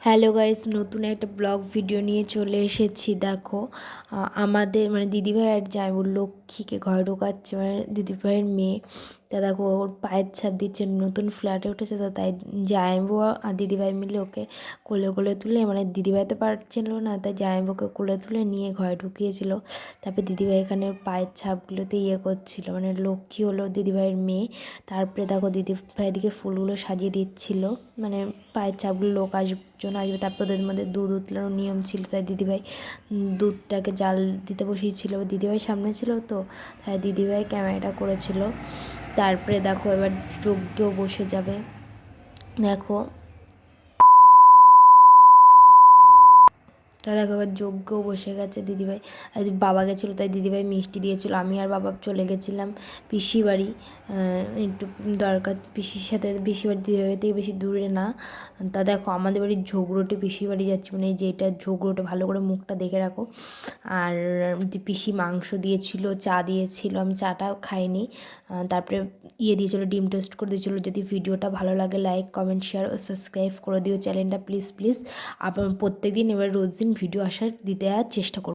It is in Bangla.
হ্যালো গাইস, নতুন একটা ব্লগ ভিডিও নিয়ে চলে এসেছি। দেখো, আমাদের মানে দিদিভাই আর জামাইবুর লক্ষ্মীকে ঘরে ঢোকাচ্ছে, মানে দিদিভাইয়ের মেয়ে। তা দেখো, ওর পায়ের ছাপ দিচ্ছে, নতুন ফ্ল্যাটে উঠেছে। তো তাই জামাইবু আর দিদিভাই মিলে ওকে কোলে কোলে তুলে, মানে দিদিভাই তো পারছিল না, তাই জামাইবুকে কোলে তুলে নিয়ে ঘরে ঢুকিয়েছিল। তারপরে দিদিভাই এখানে ওর পায়ের ছাপগুলোতে করছিল, মানে লক্ষ্মী হলো দিদিভাইয়ের মেয়ে। তারপরে দেখো, দিদিভাই দিকে ফুলগুলো সাজিয়ে দিচ্ছিল, মানে পায়ের ছাপগুলো লোক জন্য আসবে। তারপর ওদের মধ্যে দুধ উতলানোর নিয়ম ছিল, তাই দিদিভাই দুধটাকে জাল দিতে বসিয়েছিল। দিদিভাই সামনে ছিল, তো তাই দিদিভাই ক্যামেরাটা করেছিল। তারপরে দেখো, এবার যজ্ঞ বসে যাবে। দেখো, তা দেখো এবার যজ্ঞও বসে গেছে। দিদিভাই আর বাবা গেছিলো, তাই দিদিভাই মিষ্টি দিয়েছিল। আমি আর বাবা চলে গেছিলাম পিসি বাড়ি, একটু দরকার পিসির সাথে। পিসি বাড়ি দিদিভাই থেকে বেশি দূরে না। তা দেখো, আমাদের বাড়ির ঝগড়োটে পিসি বাড়ি যাচ্ছি, মানে যে এটা ঝগড়োটে, ভালো করে মুখটা দেখে রাখো। আর পিসি মাংস দিয়েছিল, চা দিয়েছিল, আমি চাটা খাইনি। তারপরে দিয়েছিল, ডিম টোস্ট করে দিয়েছিলো। যদি ভিডিওটা ভালো লাগে, লাইক কমেন্ট শেয়ার ও সাবস্ক্রাইব করে দিও চ্যানেলটা, প্লিজ প্লিজ। প্রত্যেক দিন, এবার রোজ দিন ভিডিও দিতে চেষ্টা করব।